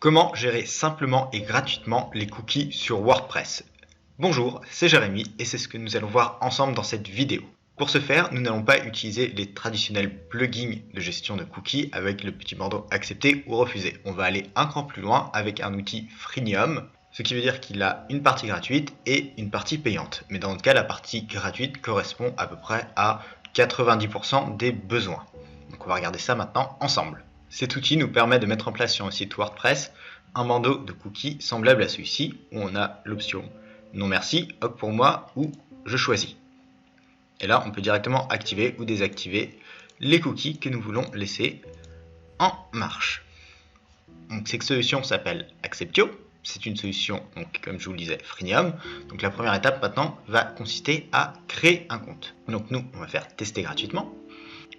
Comment gérer simplement et gratuitement les cookies sur WordPress? Bonjour, c'est Jérémy et c'est ce que nous allons voir ensemble dans cette vidéo. Pour ce faire, nous n'allons pas utiliser les traditionnels plugins de gestion de cookies avec le petit bandeau accepter ou refuser. On va aller un cran plus loin avec un outil freemium, ce qui veut dire qu'il a une partie gratuite et une partie payante. Mais dans notre cas, la partie gratuite correspond à peu près à 90% des besoins. Donc on va regarder ça maintenant ensemble. Cet outil nous permet de mettre en place sur un site WordPress un bandeau de cookies semblable à celui-ci où on a l'option non merci, hop pour moi ou je choisis. Et là on peut directement activer ou désactiver les cookies que nous voulons laisser en marche. Donc cette solution s'appelle Acceptio. C'est une solution, donc, comme je vous le disais, freemium. Donc la première étape maintenant va consister à créer un compte. Donc nous, on va faire tester gratuitement.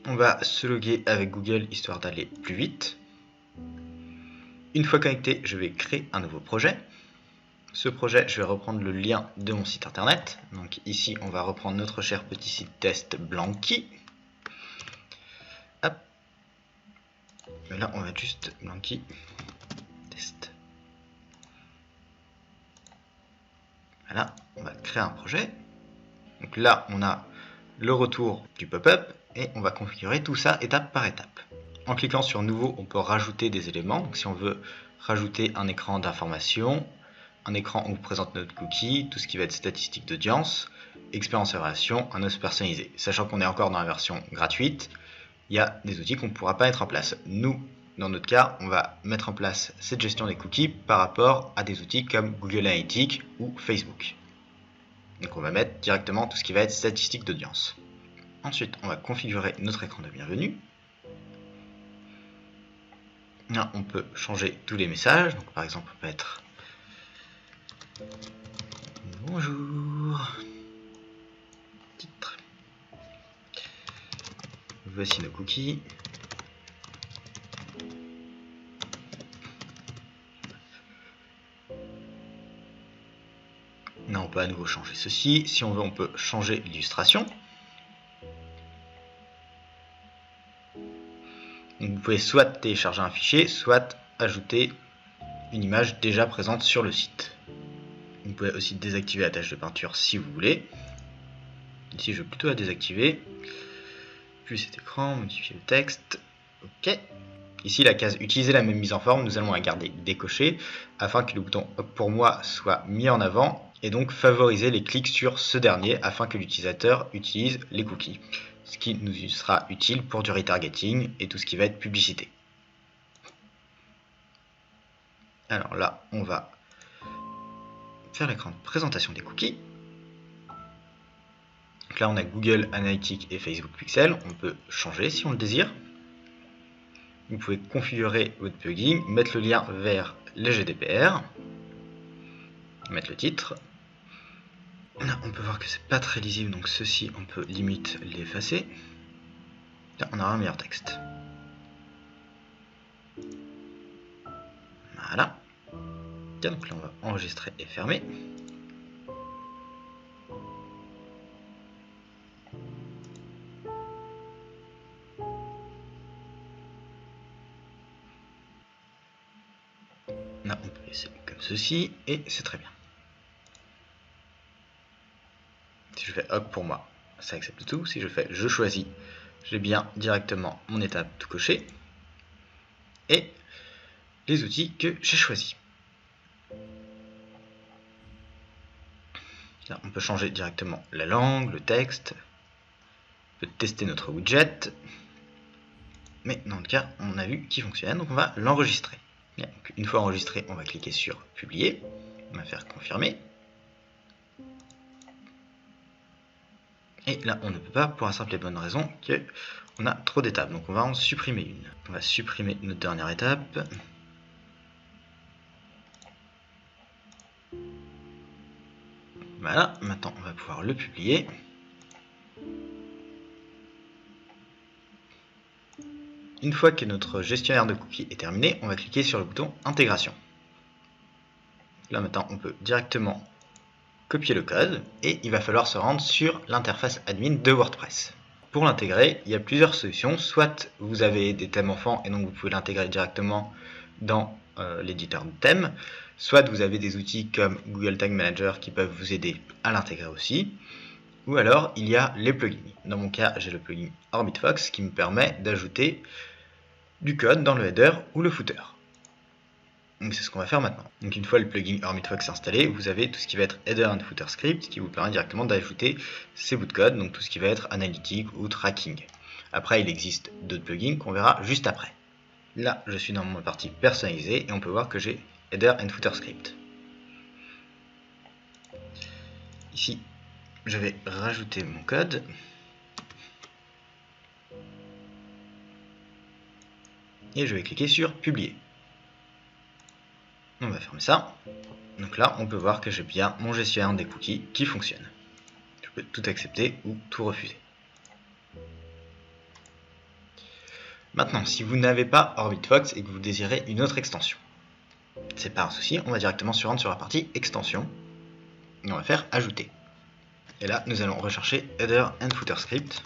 On va se loguer avec Google histoire d'aller plus vite. Une fois connecté, je vais créer un nouveau projet. Ce projet, je vais reprendre le lien de mon site internet. Donc ici, on va reprendre notre cher petit site test Blanqui. Hop. Et là, on va juste Blanqui test. Voilà, on va créer un projet. Donc là, on a le retour du pop-up et on va configurer tout ça étape par étape. En cliquant sur nouveau, on peut rajouter des éléments. Donc si on veut rajouter un écran d'information, un écran où on vous présente notre cookie, tout ce qui va être statistique d'audience, expérience et relation, un host personnalisé. Sachant qu'on est encore dans la version gratuite, il y a des outils qu'on ne pourra pas mettre en place. Nous, dans notre cas, on va mettre en place cette gestion des cookies par rapport à des outils comme Google Analytics ou Facebook. Donc on va mettre directement tout ce qui va être statistique d'audience. Ensuite, on va configurer notre écran de bienvenue. Là, on peut changer tous les messages. Donc, par exemple, on peut mettre bonjour, titre, voici nos cookies. Là, on peut à nouveau changer ceci. Si on veut, on peut changer l'illustration. Vous pouvez soit télécharger un fichier, soit ajouter une image déjà présente sur le site. Vous pouvez aussi désactiver la tâche de peinture si vous voulez. Ici, je vais plutôt la désactiver. Puis cet écran, modifier le texte. OK. Ici, la case utiliser la même mise en forme, nous allons la garder décochée afin que le bouton Hop pour moi soit mis en avant et donc favoriser les clics sur ce dernier afin que l'utilisateur utilise les cookies. Ce qui nous sera utile pour du retargeting et tout ce qui va être publicité. Alors là, on va faire l'écran de présentation des cookies. Donc là, on a Google Analytics et Facebook Pixel. On peut changer si on le désire. Vous pouvez configurer votre plugin, mettre le lien vers le GDPR, mettre le titre. Là, on peut voir que c'est pas très lisible, donc ceci, on peut limite l'effacer. Là, on aura un meilleur texte. Voilà. Donc là, on va enregistrer et fermer. Là, on peut laisser comme ceci, et c'est très bien. Si je fais hop pour moi, ça accepte tout. Si je fais je choisis, j'ai bien directement mon étape tout coché et les outils que j'ai choisis. Là, on peut changer directement la langue, le texte, on peut tester notre widget, mais dans le cas, on a vu qu'il fonctionne, donc on va l'enregistrer. Une fois enregistré, on va cliquer sur publier, on va faire confirmer. Et là, on ne peut pas pour la simple et bonne raison qu'on a trop d'étapes. Donc on va en supprimer une. On va supprimer notre dernière étape. Voilà, maintenant on va pouvoir le publier. Une fois que notre gestionnaire de cookies est terminé, on va cliquer sur le bouton intégration. Là maintenant, on peut directement copier le code et il va falloir se rendre sur l'interface admin de WordPress. Pour l'intégrer, il y a plusieurs solutions. Soit vous avez des thèmes enfants et donc vous pouvez l'intégrer directement dans l'éditeur de thème, soit vous avez des outils comme Google Tag Manager qui peuvent vous aider à l'intégrer aussi, ou alors il y a les plugins. Dans mon cas, j'ai le plugin OrbitFox qui me permet d'ajouter du code dans le header ou le footer. Donc c'est ce qu'on va faire maintenant. Donc une fois le plugin OrbitFox installé, vous avez tout ce qui va être header and footer script qui vous permet directement d'ajouter ces bouts de code, donc tout ce qui va être analytique ou tracking. Après, il existe d'autres plugins qu'on verra juste après. Là, je suis dans ma partie personnalisée et on peut voir que j'ai header and footer script. Ici, je vais rajouter mon code. Et je vais cliquer sur publier. On va fermer ça. Donc là, on peut voir que j'ai bien mon gestionnaire des cookies qui fonctionne. Je peux tout accepter ou tout refuser. Maintenant, si vous n'avez pas OrbitFox et que vous désirez une autre extension, c'est pas un souci, on va directement se rendre sur la partie extension et on va faire ajouter. Et là, nous allons rechercher header and footer script.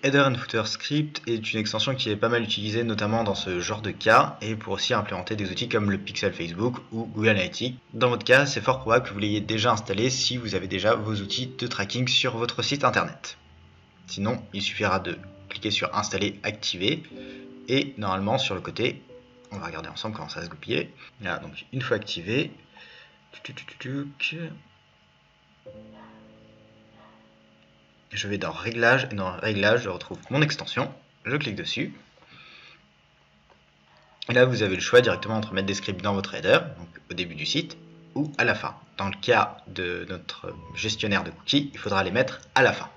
Header and footer script est une extension qui est pas mal utilisée notamment dans ce genre de cas et pour aussi implémenter des outils comme le Pixel Facebook ou Google Analytics. Dans votre cas, c'est fort probable que vous l'ayez déjà installé si vous avez déjà vos outils de tracking sur votre site internet. Sinon, il suffira de cliquer sur installer, activer et normalement sur le côté, on va regarder ensemble comment ça va se goupiller. Là, donc une fois activé, je vais dans réglages et dans réglages je retrouve mon extension, je clique dessus et là vous avez le choix directement entre mettre des scripts dans votre header, donc au début du site ou à la fin. Dans le cas de notre gestionnaire de cookies, il faudra les mettre à la fin.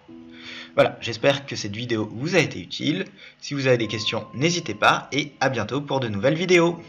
Voilà, j'espère que cette vidéo vous a été utile. Si vous avez des questions, n'hésitez pas et à bientôt pour de nouvelles vidéos.